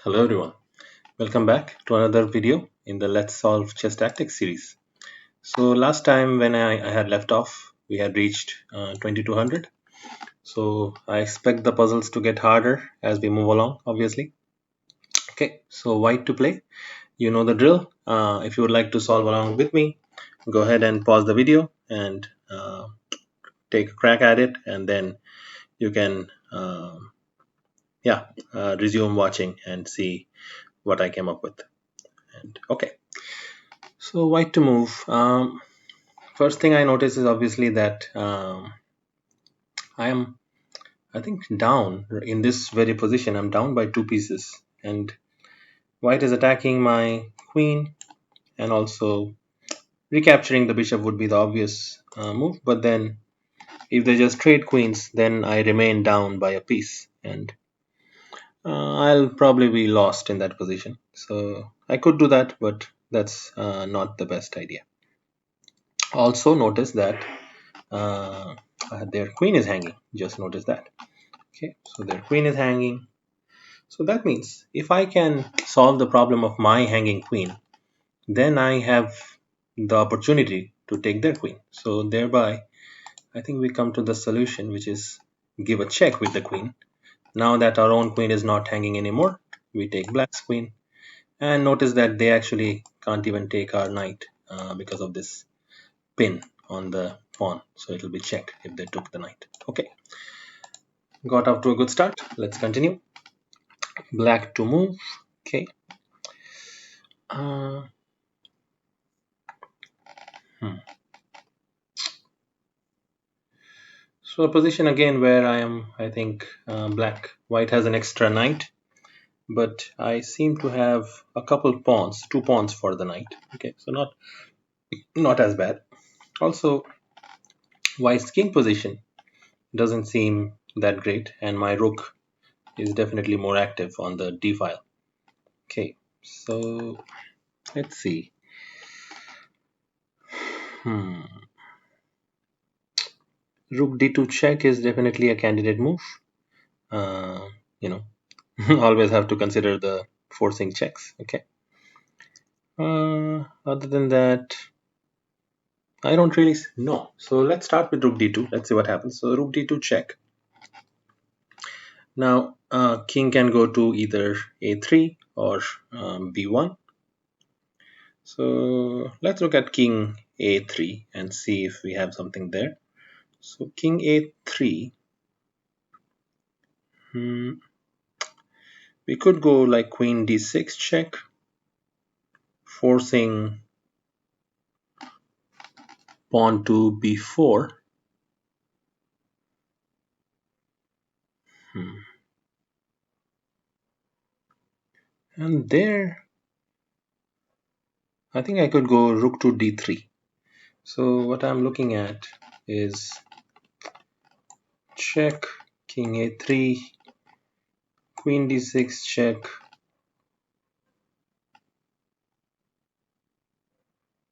Hello everyone, welcome back to another video in the Let's Solve Chess Tactics series. So last time when I had left off, we had reached 2200. So I expect the puzzles to get harder as we move along, obviously. Okay, so white to play. You know the drill. If you would like to solve along with me, go ahead and pause the video and take a crack at it, and then you can, resume watching and see what I came up with. And okay, so white to move. First thing I notice is obviously that I am, I think, down in this very position. I'm down by two pieces, and white is attacking my queen, and also recapturing the bishop would be the obvious move. But then, if they just trade queens, then I remain down by a piece, and I'll probably be lost in that position. So I could do that, but that's not the best idea. Also, notice that uh, their queen is hanging. Just notice that. Okay, so their queen is hanging. So that means if I can solve the problem of my hanging queen, then I have the opportunity to take their queen. So thereby, I think we come to the solution, which is give a check with the queen. Now that our own queen is not hanging anymore, we take black's queen. And notice that they actually can't even take our knight because of this pin on the pawn. So it will be check if they took the knight. Okay, got off to a good start. Let's continue. Black to move. Okay. Uh, hmm. So a position again where I think white has an extra knight, but I seem to have a couple pawns, two pawns for the knight. Okay, so not as bad. Also, white's king position doesn't seem that great, and my rook is definitely more active on the d file. Okay, so let's see. Hmm. Rook d2 check is definitely a candidate move. Uh, you know, always have to consider the forcing checks. Okay. Other than that, I don't really know. So let's start with rook d2. Let's see what happens. So rook d2 check. Now king can go to either a3 or b1. So let's look at king a3 and see if we have something there. So king a3. We could go like queen d6 check, forcing pawn to b4. And there, I think I could go rook to d3. So what I'm looking at is check, king a3, queen d6 check,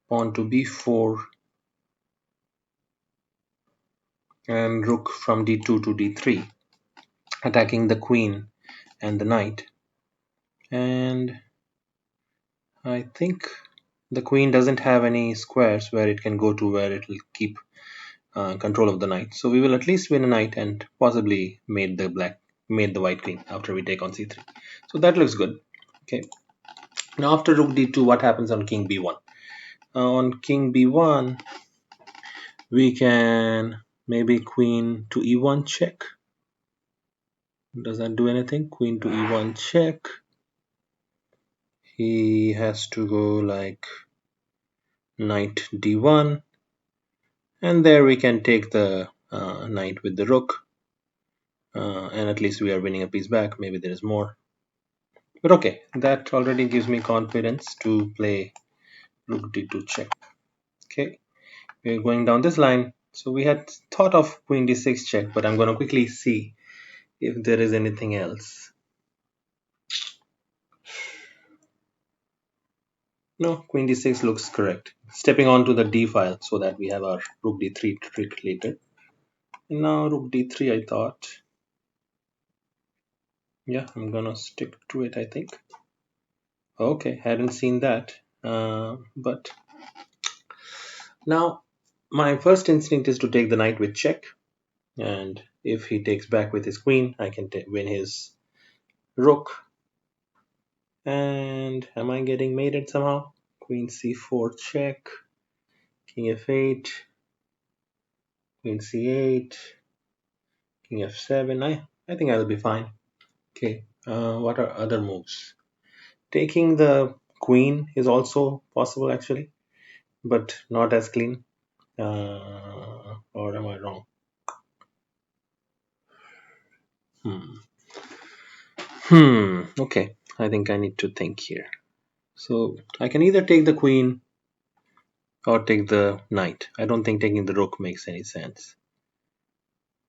pawn to b4, and rook from d2 to d3, attacking the queen and the knight. And I think the queen doesn't have any squares where it can go to where it will keep control of the knight. So we will at least win a knight and possibly made the white queen after we take on c3. So that looks good. Okay. Now after rook d2, what happens on king b1? On king b1, we can maybe queen to e1 check. Does that do anything? Queen to e1 check. He has to go like knight d1, and there we can take the knight with the rook, and at least we are winning a piece back. Maybe there is more, but okay, that already gives me confidence to play rook d2 check. Okay, we're going down this line. So we had thought of queen d6 check, but I'm going to quickly see if there is anything else. No, queen d6 looks correct. Stepping onto the d file so that we have our rook d3 trick later. And now rook d3, I thought. Yeah, I'm gonna stick to it, I think. Okay, hadn't seen that. But now my first instinct is to take the knight with check, and if he takes back with his queen, I can win his rook. And am I getting mated somehow? Queen c4 check, king f8, queen c8, king f7. I think I'll be fine. Okay, what are other moves? Taking the queen is also possible actually, but not as clean. Or am I wrong? Hmm. Okay, I think I need to think here. So I can either take the queen or take the knight. I don't think taking the rook makes any sense.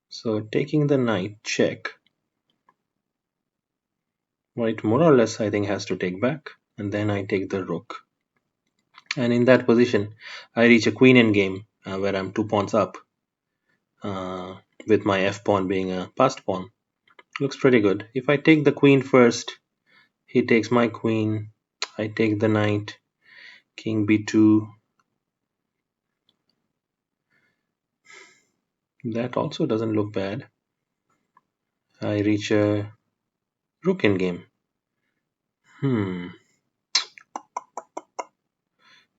So taking the knight, check. White more or less I think has to take back, and then I take the rook. And in that position, I reach a queen endgame where I'm 2 pawns up, uh, with my f pawn being a passed pawn. Looks pretty good. If I take the queen first, he takes my queen. I take the knight, king b2. That also doesn't look bad. I reach a rook endgame. Hmm.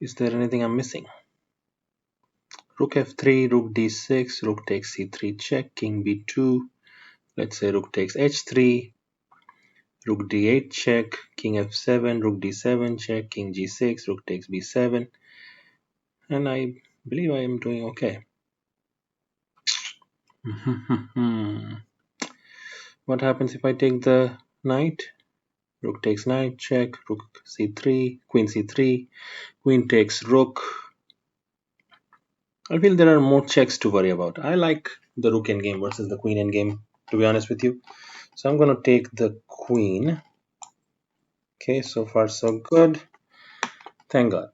Is there anything I'm missing? Rook f3, rook d6, rook takes c3 check, king b2. Let's say rook takes h3, rook d8 check, king f7, rook d7 check, king g6, rook takes b7. And I believe I am doing okay. What happens if I take the knight? Rook takes knight check, rook c3, queen c3, queen takes rook. I feel there are more checks to worry about. I like the rook endgame versus the queen endgame, to be honest with you. So I'm going to take the queen. Okay, so far so good. Thank God.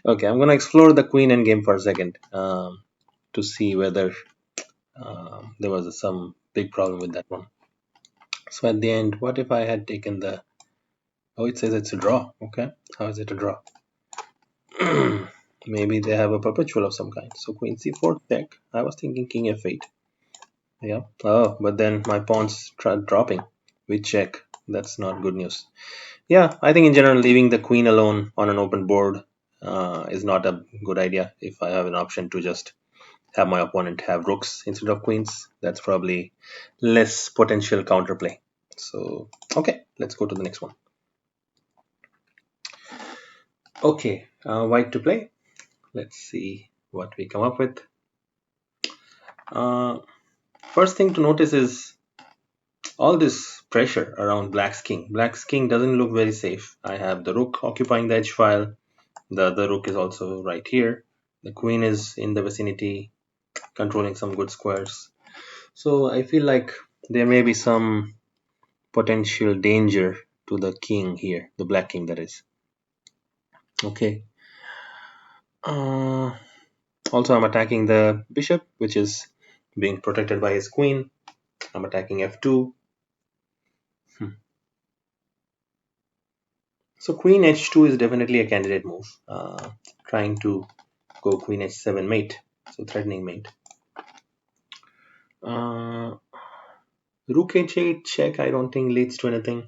Okay, I'm going to explore the queen endgame for a second, to see whether there was some big problem with that one. So at the end, what if I had taken the... Oh, it says it's a draw. Okay, how is it a draw? Maybe they have a perpetual of some kind. So queen c4 check. I was thinking king f8. Yeah. Oh, but then my pawns tried dropping with check. That's not good news. Yeah, I think in general leaving the queen alone on an open board is not a good idea. If I have an option to just have my opponent have rooks instead of queens, that's probably less potential counterplay. So, okay, let's go to the next one. Okay, white to play. Let's see what we come up with. Uh, First thing to notice is all this pressure around black's king. Black's king doesn't look very safe. I have the rook occupying the edge file. The other rook is also right here. The queen is in the vicinity, controlling some good squares. So I feel like there may be some potential danger to the king here, the black king that is. Okay. Uh, Also, I'm attacking the bishop, which is being protected by his queen. I'm attacking f2. So queen h2 is definitely a candidate move. Trying to go queen h7 mate, so threatening mate. Rook h8 check I don't think leads to anything.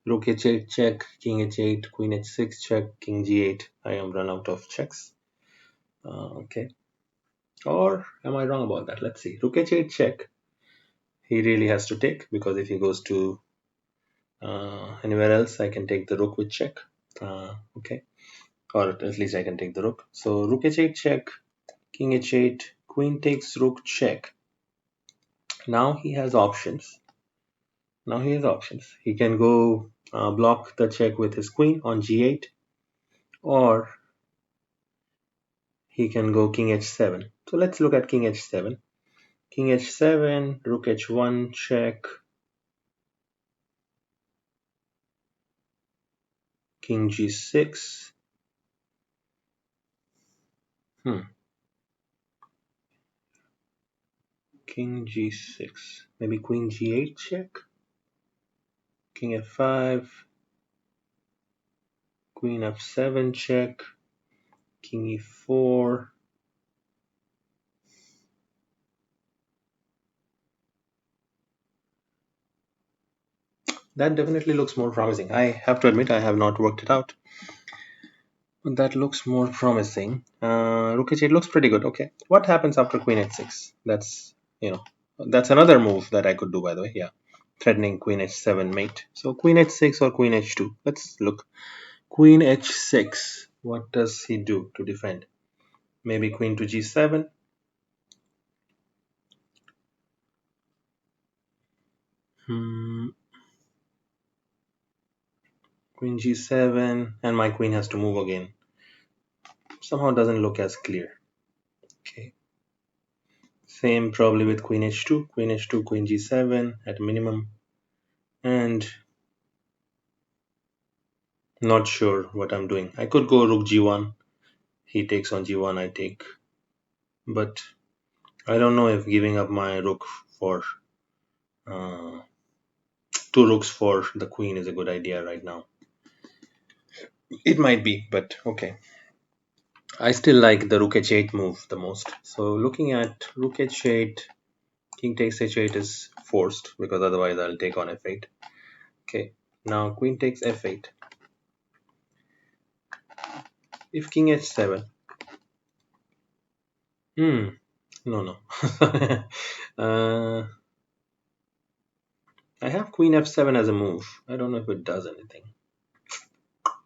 Rook h8 check, king h8, queen h6 check, king g8. I am run out of checks. Okay. Or am I wrong about that? Let's see. Rook h8 check. He really has to take, because if he goes to anywhere else, I can take the rook with check. Okay. Or at least I can take the rook. So rook h8 check, king h8, queen takes rook check. Now he has options. He can go block the check with his queen on g8, or he can go king h7. So let's look at king h7. King h7, rook h1 check, king g6. King g6. Maybe queen g8 check. king f5, queen f7 check, king e4. That definitely looks more promising. I have to admit I have not worked it out. But that looks more promising. Rook h8 looks pretty good. Okay. What happens after queen h6? That's another move that I could do, by the way. Yeah. Threatening queen h7 mate. So queen h6 or queen h2. Let's look. Queen h6. What does he do to defend? Maybe queen to g7. Hmm. Queen g7, and my queen has to move again. Somehow doesn't look as clear. Okay. Same probably with queen h2, queen h2, queen g7 at minimum. And not sure what I'm doing. I could go rook g1. He takes on g1, I take. But I don't know if giving up my rook for uh, two rooks for the queen is a good idea right now. It might be, but okay. I still like the rook h8 move the most. So looking at rook h8, king takes h8 is forced because otherwise I'll take on f8. Okay, now queen takes f8. If king h7, no. uh, I have queen f7 as a move. I don't know if it does anything.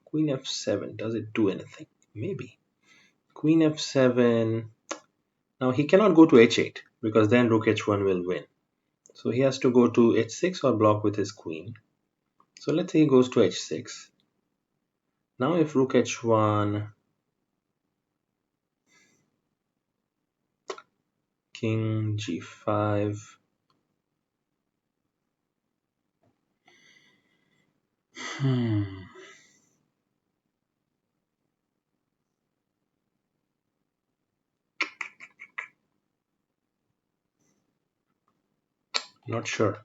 Queen f7, does it do anything? Maybe. Queen f7. Now he cannot go to h8 because then rook h1 will win. So he has to go to h6 or block with his queen. So let's say he goes to h6. Now if rook h1, king g5. Not sure.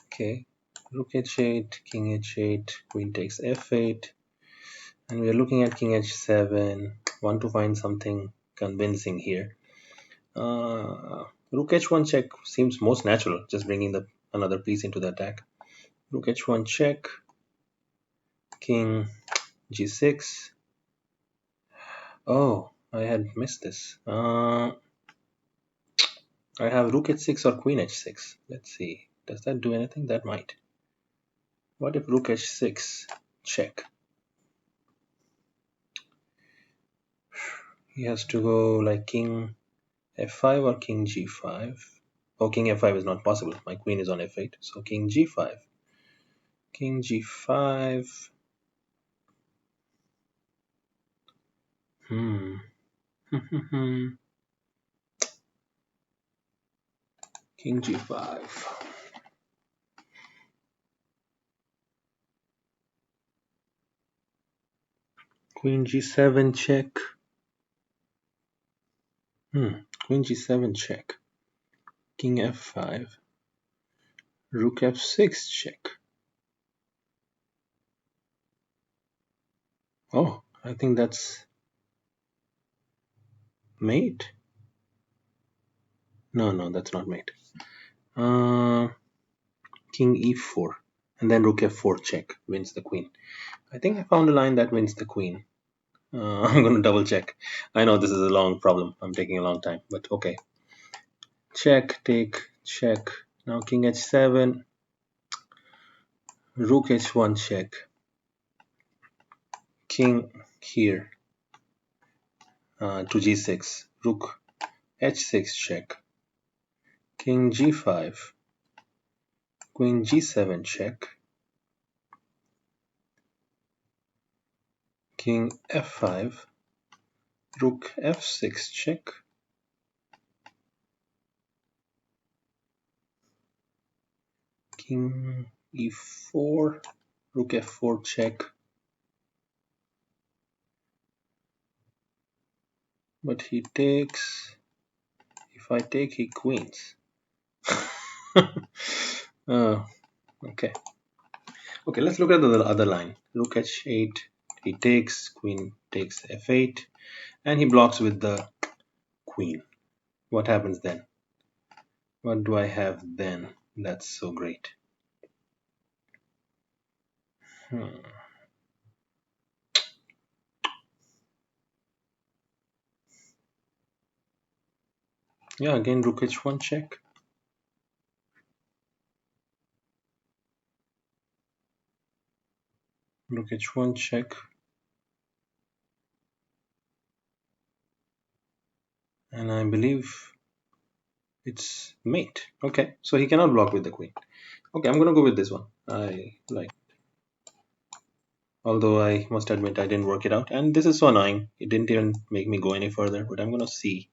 Okay. Rook h8, king h8, queen takes f8. And we are looking at king h7. Want to find something convincing here. Rook h1 check seems most natural, just bringing another piece into the attack. Rook h1 check, king g6. Oh, I had missed this. I have rook h6 or queen h6. Let's see. Does that do anything? That might. What if rook h6 check? He has to go like king f5 or king g5. Oh, king f5 is not possible. My queen is on f8. So king g5. King g5. King g5. Queen g7 check. Queen g7 check. King f5. Rook f6 check. Oh, I think that's mate. No, that's not mate. King e4. And then rook f4 check wins the queen. I think I found a line that wins the queen. I'm going to double check. I know this is a long problem. I'm taking a long time, but okay. Check, take, check. Now king h7. Rook h1 check. King here to g6. Rook h6 check. King g5. Queen g7 check. King f5. Rook f6 check. King e4. Rook f4 check. But he takes. If I take, he queens. uh, okay. Okay, let's look at the other line. Rook h8, he takes, queen takes f8, and he blocks with the queen. What happens then? What do I have then? That's so great. Hmm. Yeah, again, rook h1 check. Rook h1 check. And I believe it's mate. Okay, so he cannot block with the queen. Okay, I'm gonna go with this one. I like, although I must admit I didn't work it out, and this is so annoying. It didn't even make me go any further. But I'm gonna see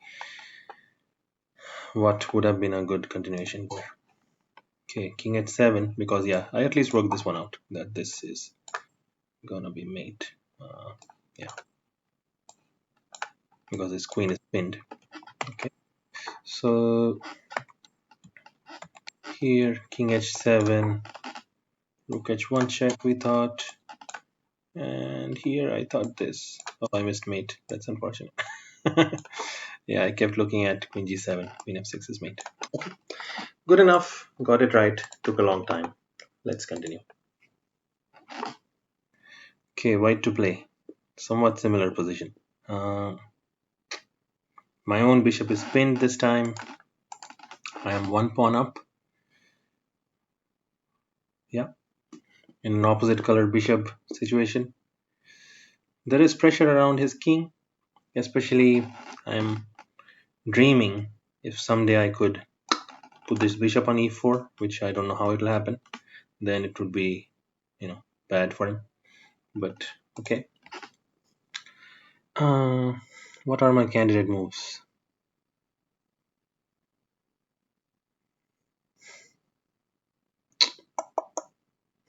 what would have been a good continuation there. Okay, king h7, because yeah, I at least worked this one out that this is gonna be mate. Yeah, because his queen is pinned. Okay, so here king h7, rook h1 check. We thought. And here I thought this. Oh, I missed mate. That's unfortunate. Yeah, I kept looking at queen g7. Queen f6 is mate. Okay. Good enough. Got it right. Took a long time. Let's continue. Okay, white to play. Somewhat similar position. Uh, my own bishop is pinned this time. I am one pawn up. Yeah, in an opposite colored bishop situation. There is pressure around his king. Especially, I'm dreaming if someday I could put this bishop on e4, which I don't know how it'll happen, then it would be, bad for him. But okay. Uh, what are my candidate moves?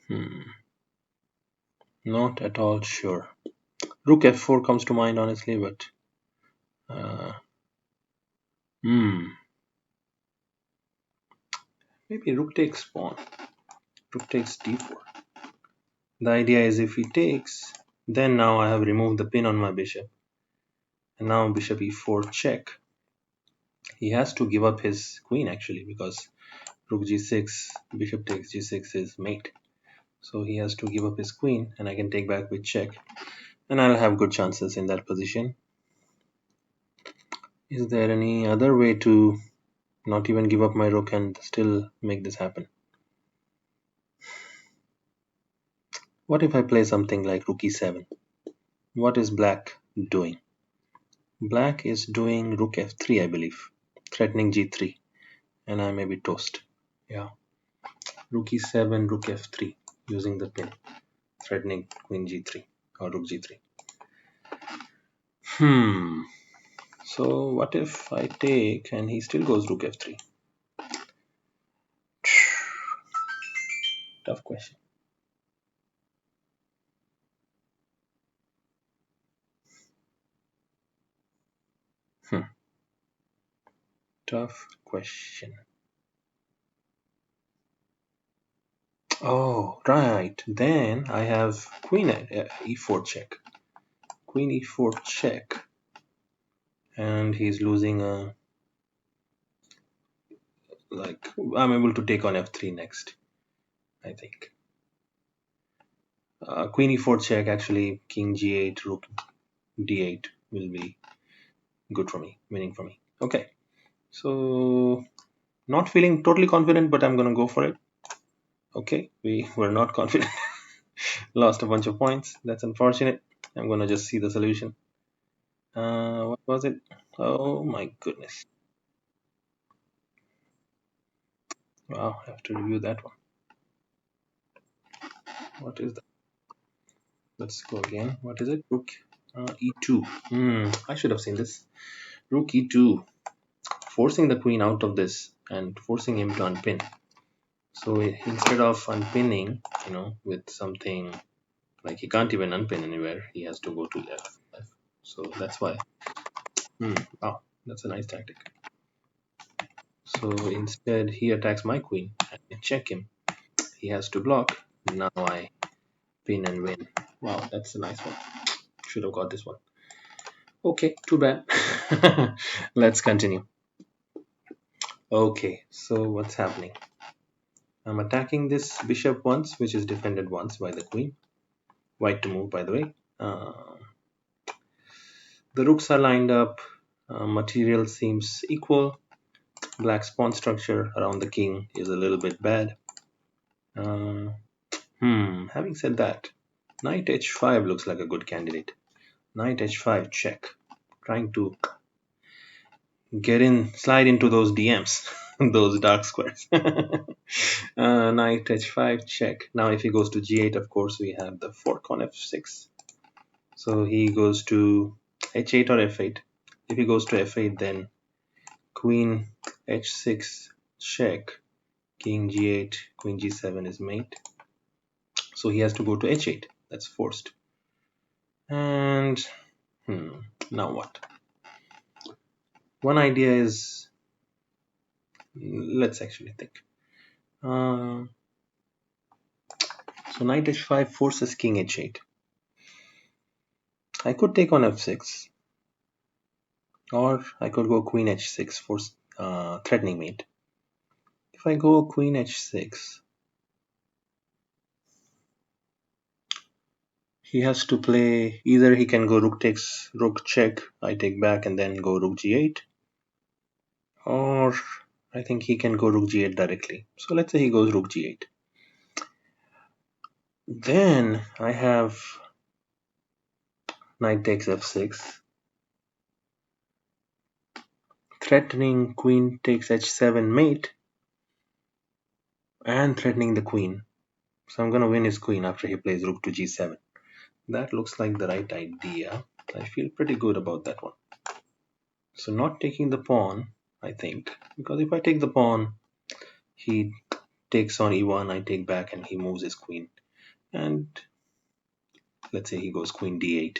Hmm, not at all sure. Rook f4 comes to mind, honestly, but uh, hmm, maybe rook takes pawn. Rook takes d4. The idea is if he takes, then now I have removed the pin on my bishop, and now bishop e4 check. He has to give up his queen actually because rook g6, bishop takes g6 is mate. So he has to give up his queen, and I can take back with check, and I'll have good chances in that position. Is there any other way to not even give up my rook and still make this happen? What if I play something like rook e7? What is black doing? Black is doing rook f3, I believe, threatening g3, and I may be toast. Yeah, rook e7, rook f3, using the pin, threatening queen g3 or rook g3. Hmm. So what if I take and he still goes rook f3? Tough question. Hmm. Tough question. Oh, right. Then I have queen e4 check. Queen e4 check. And he's losing a, like, I'm able to take on f3 next, I think. Queen e4 check, actually, king g8, rook d8 will be good for me, winning for me. Okay. So, not feeling totally confident, but I'm going to go for it. Okay, we were not confident. Lost a bunch of points. That's unfortunate. I'm going to just see the solution. What was it? Oh my goodness. Wow, I have to review that one. What is that? Let's go again. What is it? Rook e2. I should have seen this. Rook e2. Forcing the queen out of this and forcing him to unpin. So instead of unpinning, with something like he can't even unpin anywhere, he has to go to f. So that's why. Wow, that's a nice tactic. So instead, he attacks my queen. I can check him. He has to block. Now I pin and win. Wow, that's a nice one. Should have got this one. Okay, too bad. Let's continue. Okay, so what's happening? I'm attacking this bishop once, which is defended once by the queen. White to move, by the way. The rooks are lined up. Material seems equal. Black's pawn structure around the king is a little bit bad. Having said that, knight h5 looks like a good candidate. Knight h5 check. Trying to get in, slide into those DMs, those dark squares. Knight h5 check. Now if he goes to g8, of course we have the fork on f6. So he goes to h8 or f8. If he goes to f8, then queen h6 check, king g8, queen g7 is mate. So he has to go to h8. That's forced. And now what? One idea is, let's actually think. So knight h5 forces king h8. I could take on f6, or I could go queen h6 for threatening mate. If I go queen h6, he has to play, either he can go rook takes, rook check, I take back and then go rook g8, or I think he can go rook g8 directly. So let's say he goes rook g8. Then I have knight takes f6, threatening queen takes h7 mate, and threatening the queen. So I'm gonna win his queen after he plays rook to g7. That looks like the right idea. I feel pretty good about that one. So not taking the pawn, I think, because if I take the pawn, he takes on e1, I take back, and he moves his queen. And let's say he goes queen d8,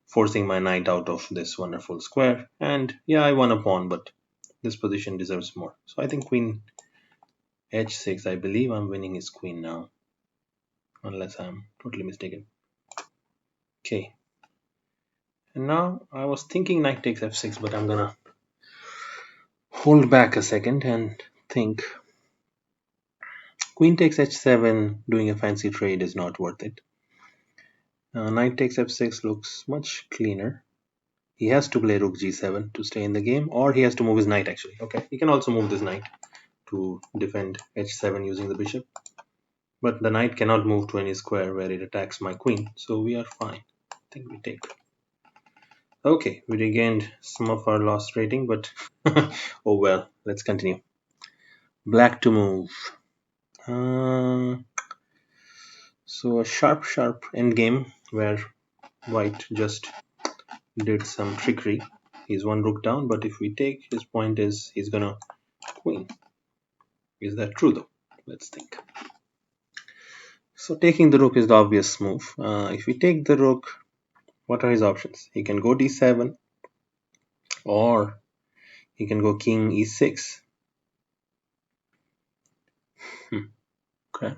forcing my knight out of this wonderful square. And yeah, I won a pawn, but this position deserves more. So I think queen h6, I believe I'm winning his queen now, unless I'm totally mistaken. Okay. And now I was thinking knight takes f6, but I'm gonna hold back a second and think. Queen takes h7, doing a fancy trade is not worth it. Knight takes f6 looks much cleaner. He has to play rook g7 to stay in the game, or he has to move his knight actually. Okay, he can also move this knight to defend h7 using the bishop. But the knight cannot move to any square where it attacks my queen, so we are fine. I think we take. Okay, we regained some of our lost rating, but oh well, let's continue. Black to move. So a sharp endgame where white just did some trickery. He's one rook down, but if we take, his point is he's gonna queen. Is that true though? Let's think. So taking the rook is the obvious move. If we take the rook, what are his options? He can go d7, or he can go king e6. Okay.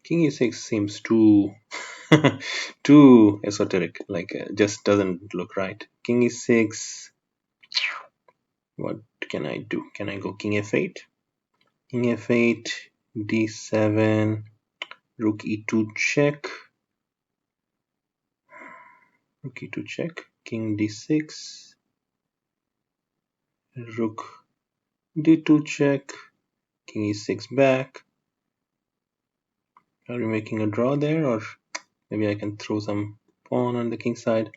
King e6 seems too too esoteric, like just doesn't look right. King e6. What can I do? Can I go king f8? King f8, d7, rook e2 check, rook e2 check, king d6, rook d2 check, king e6 back. Are we making a draw there, or maybe I can throw some pawn on the king side?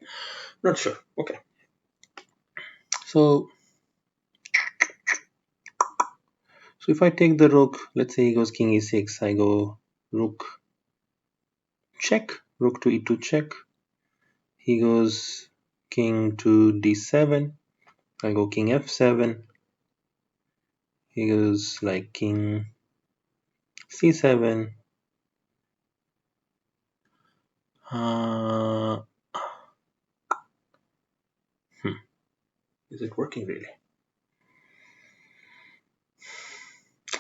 Not sure. Okay. So if I take the rook, let's say he goes king e6, I go rook check, rook to e2 check. He goes king to d7, I go king f7. He goes like king c7. Uh, Is it working really?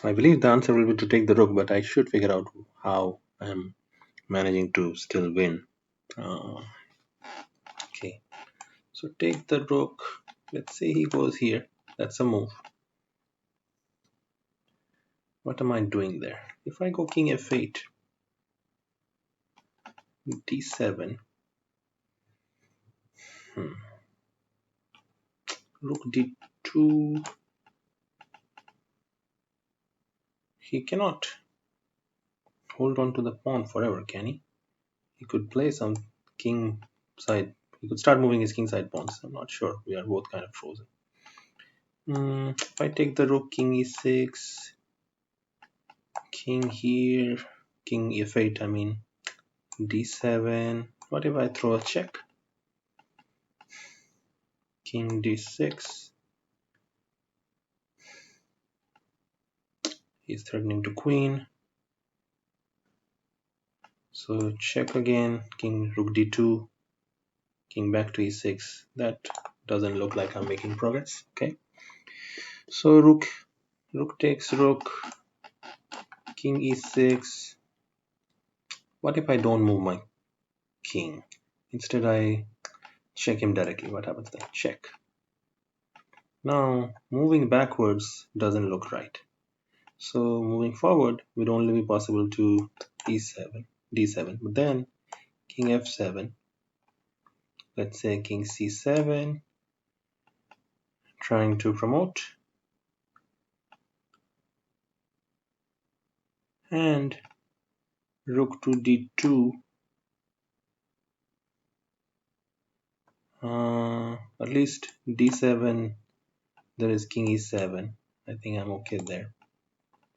I believe the answer will be to take the rook, but I should figure out how I'm managing to still win. Uh, okay, so take the rook. Let's say he goes here. That's a move. What am I doing there? If I go king f8, d7, hmm, rook d2, he cannot hold on to the pawn forever, can he? He could play some king side. He could start moving his king side pawns. I'm not sure. We are both kind of frozen. If I take the rook, king e6, king here, king f8, I mean, d7. What if I throw a check? King d6. He's threatening to queen. So check again, king rook d2, king back to e6. That doesn't look like I'm making progress. Okay. So rook takes rook, king e6. What if I don't move my king? Instead I check him directly. What happens then? Check. Now moving backwards doesn't look right. So moving forward would only be possible to e7, d7. But then king f7. Let's say king c7, trying to promote. And rook to d2. At least d7, there is king e7. I think I'm okay there.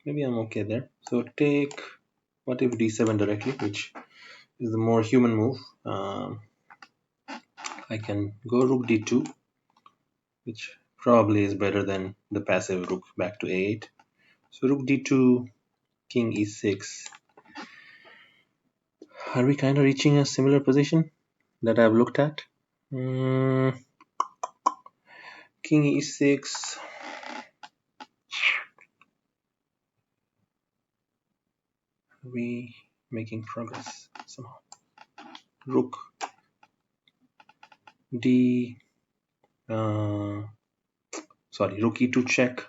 Maybe I'm okay there. So take, what if d7 directly, which is the more human move. I can go rook d2, which probably is better than the passive rook back to a8. So rook d2, king e6. Are we kind of reaching a similar position that I've looked at? King e6. Are we making progress somehow? Rook d. Rook e2 check.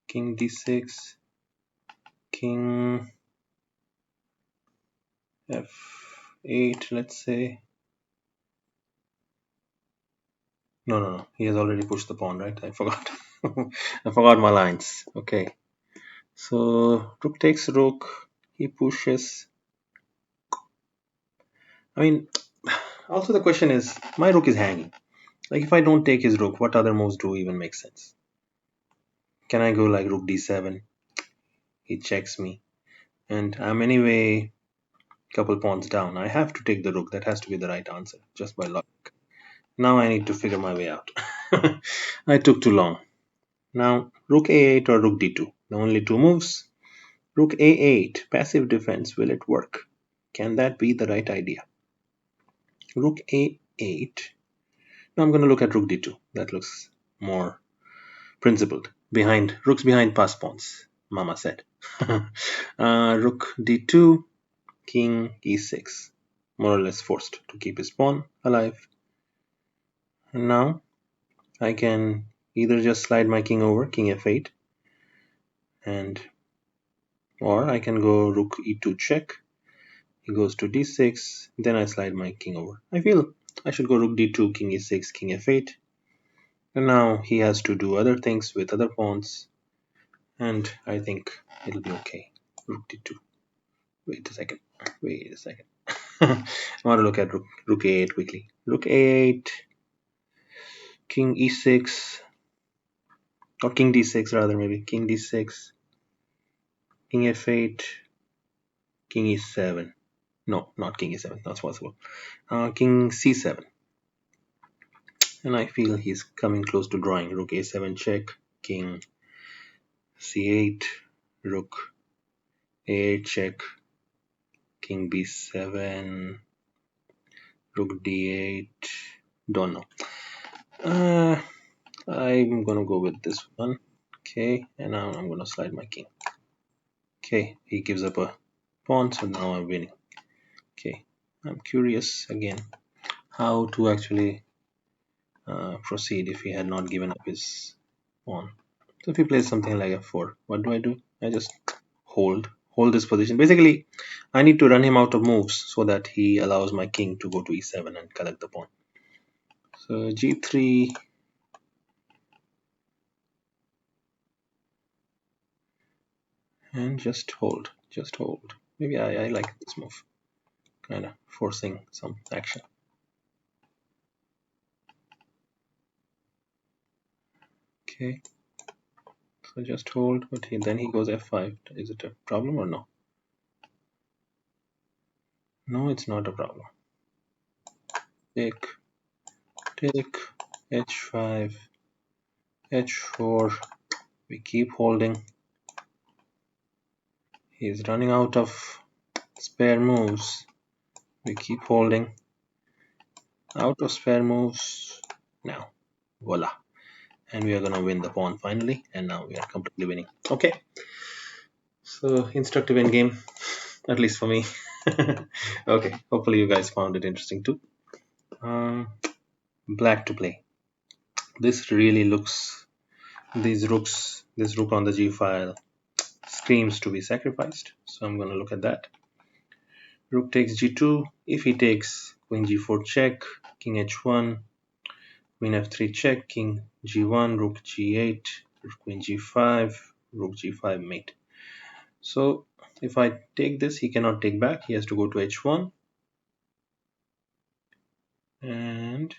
King d6. King f8, let's say. No. He has already pushed the pawn, right? I forgot. I forgot my lines. Okay. So rook takes rook. He pushes. I mean, also the question is, my rook is hanging. Like if I don't take his rook, what other moves do even make sense? Can I go like rook d7? He checks me. And I'm anyway a couple pawns down. I have to take the rook. That has to be the right answer, just by luck. Now I need to figure my way out. I took too long. Now, rook a8 or rook d2. The only two moves. Rook a8, passive defense. Will it work? Can that be the right idea? Rook a8. Now I'm going to look at rook d2. That looks more principled. Rooks behind pass pawns, Mama said. Rook d2, king e6. More or less forced to keep his pawn alive. And now I can either just slide my king over, king f8, or I can go rook e2 check. He goes to d6, then I slide my king over. I feel I should go rook d2, king e6, king f8. And now he has to do other things with other pawns, and I think it'll be okay. Rook d2. Wait a second. I want to look at rook a8 quickly. Rook a8, king e6, or king d6 rather, maybe. King d6, king f8, king e7. No, not king e7. That's possible. King c7. And I feel he's coming close to drawing. Rook a7 check, king c8, rook a8 check, king b7, rook d8. Don't know. I'm gonna go with this one. Okay, and now I'm gonna slide my king. Okay, he gives up a pawn, so now I'm winning. Okay, I'm curious again how to actually proceed if he had not given up his pawn. So if he plays something like f4, what do? I just hold this position. Basically, I need to run him out of moves so that he allows my king to go to e7 and collect the pawn. So g3, and just hold. Maybe I like this move, kind of forcing some action. Okay, so just hold, but then he goes f5. Is it a problem or no? No, it's not a problem. Take, h5, h4. We keep holding. He's running out of spare moves. We keep holding. Out of spare moves. Now, voila. And we are gonna win the pawn finally. And now we are completely winning. Okay. So instructive in game, at least for me. Okay. Hopefully you guys found it interesting too. Black to play. This really looks. These rooks. This rook on the g file screams to be sacrificed. So I'm gonna look at that. Rook takes g2. If he takes queen g4 check, king h1, queen f3 check, king g1, rook g8, queen g5, rook g5 mate. So if I take this, he cannot take back. He has to go to h1. And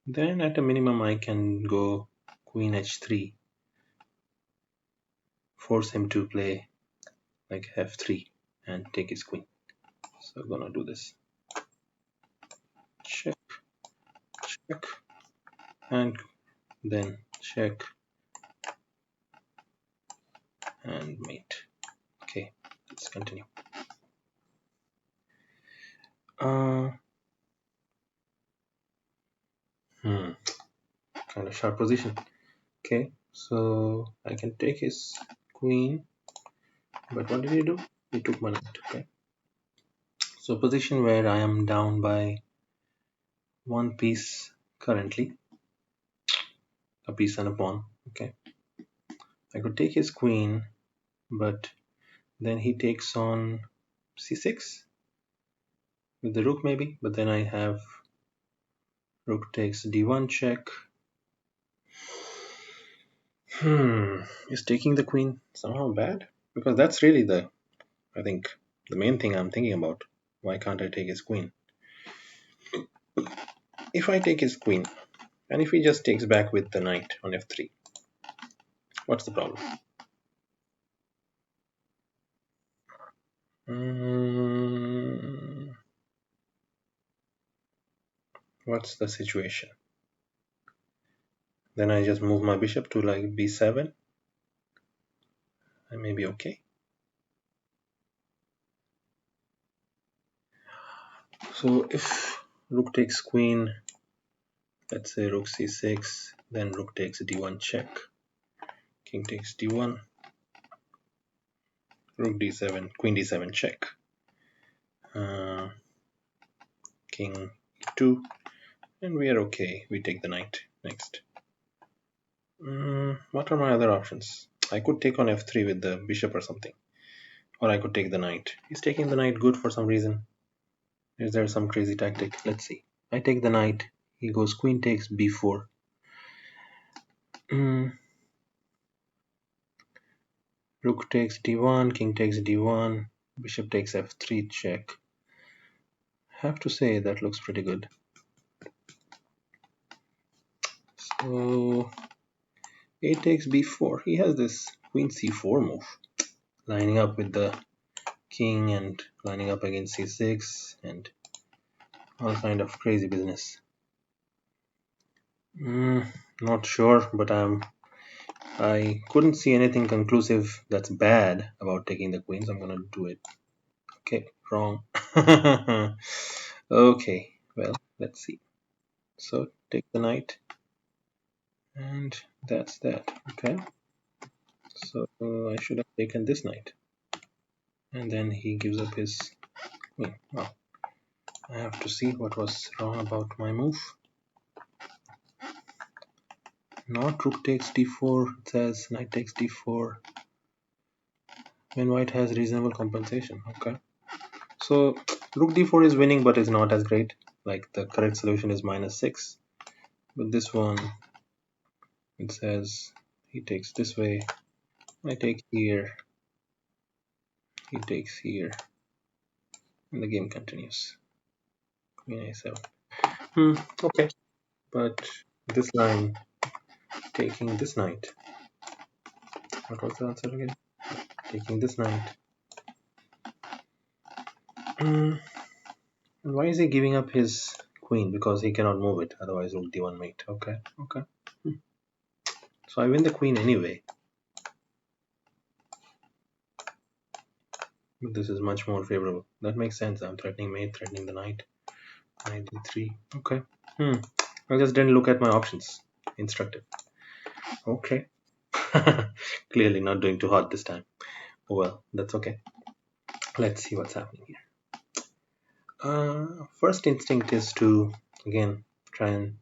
then at a minimum, I can go queen h3, force him to play like f3 and take his queen. So I'm gonna do this. Check, check, and then check and mate. Okay, let's continue. Kind of sharp position. Okay, so I can take his queen, but what did he do? He took my knight. Okay, so position where I am down by one piece currently, a piece and a pawn. Okay, I could take his queen, but then he takes on c6 with the rook maybe, but then I have rook takes d1 check. Is taking the queen somehow bad? Because that's really I think the main thing I'm thinking about. Why can't I take his queen? If I take his queen, and if he just takes back with the knight on f3, what's the problem? What's the situation? Then I just move my bishop to like b7. I may be okay. So if rook takes queen, let's say rook c6, then rook takes d1 check, king takes d1, rook d7, queen d7 check, king e2, and we are okay. We take the knight next. What are my other options? I could take on f3 with the bishop or something, or I could take the knight. He's taking the knight good for some reason. Is there some crazy tactic? Let's see. I take the knight. He goes queen takes b4. Rook takes d1, king takes d1, bishop takes f3 check. Have to say that looks pretty good. So a takes b4. He has this queen c4 move, lining up with the king and lining up against c6 and all kind of crazy business. Not sure, but I couldn't see anything conclusive that's bad about taking the queen, so I'm gonna do it. Okay, wrong. Okay, well, let's see. So take the knight, and that's that. Okay. So I should have taken this knight. And then he gives up his queen. Wow. I have to see what was wrong about my move. Not rook takes d4, it says knight takes d4 when white has reasonable compensation. Okay. So rook d4 is winning, but is not as great. Like the correct solution is -6. But this one, it says he takes this way, I take here, he takes here, and the game continues. Queen a7. Okay. But this line, taking this knight. What was the answer again? Taking this knight. And why is he giving up his queen? Because he cannot move it, otherwise rook d1 mate. Okay. So I win the queen anyway. But this is much more favorable. That makes sense. I'm threatening mate, threatening the knight. Knight d3. Okay. I just didn't look at my options. Instructive. Okay. Clearly not doing too hot this time. Oh well, that's okay. Let's see what's happening here. First instinct is to, again, try and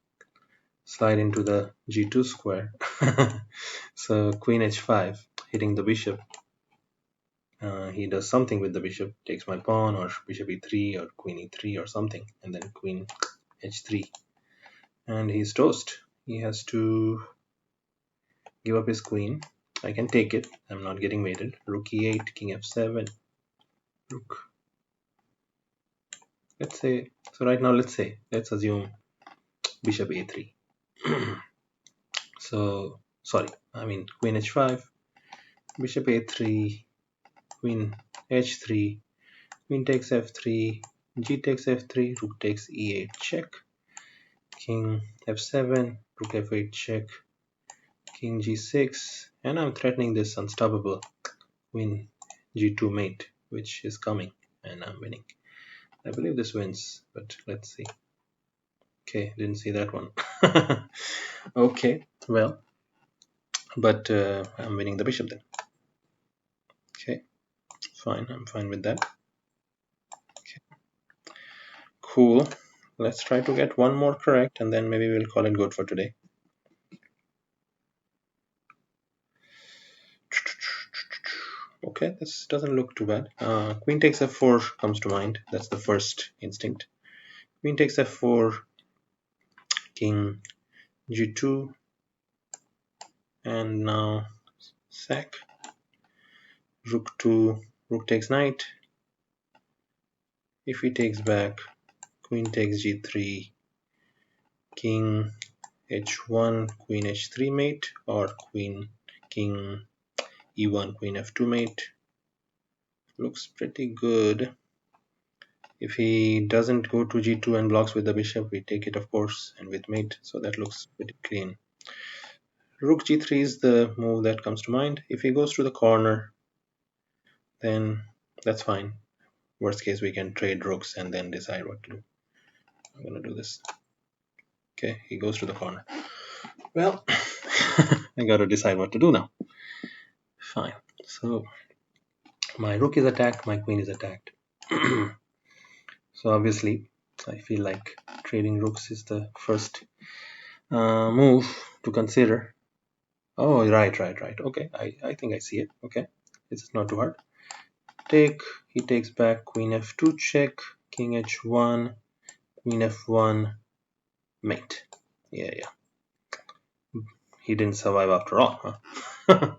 slide into the g2 square. So queen h5, hitting the bishop. He does something with the bishop, takes my pawn, or bishop e3, or queen e3, or something, and then queen h3. And he's toast. He has to give up his queen. I can take it. I'm not getting mated. Rook e8, king f7, rook. Let's say, so right now let's assume bishop a3. So, sorry, I mean queen h5, bishop a3, queen h3, queen takes f3, g takes f3, rook takes e8 check, king f7, rook f8 check, king g6, and I'm threatening this unstoppable queen g2 mate, which is coming, and I'm winning. I believe this wins, but let's see. Okay, didn't see that one. Okay, well, but I'm winning the bishop then. Okay, fine, I'm fine with that. Okay. Cool. Let's try to get one more correct, and then maybe we'll call it good for today. Okay, this doesn't look too bad. Queen takes f4 comes to mind. That's the first instinct. Queen takes f4, king g2, and now sack. Rook takes knight. If he takes back, queen takes g3, king h1, queen h3 mate, or king e1, queen f2 mate. Looks pretty good. If he doesn't go to g2 and blocks with the bishop, we take it, of course, and with mate, so that looks pretty clean. Rook g3 is the move that comes to mind. If he goes to the corner, then that's fine. Worst case, we can trade rooks and then decide what to do. I'm gonna do this. Okay, he goes to the corner. Well, I gotta decide what to do now. Fine. So my rook is attacked, my queen is attacked. So obviously, I feel like trading rooks is the first move to consider. Oh, right. Okay, I think I see it. Okay, it's not too hard. Take, he takes back, queen f2 check, king h1, queen f1, mate. Yeah. He didn't survive after all, huh?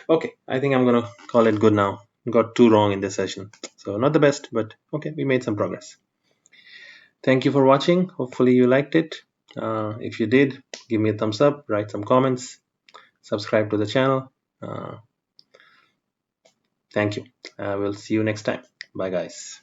Okay, I think I'm gonna call it good now. Got two wrong in this session. So not the best, but okay, we made some progress. Thank you for watching. Hopefully you liked it. If you did, give me a thumbs up, write some comments, subscribe to the channel. Thank you. I will see you next time. Bye guys.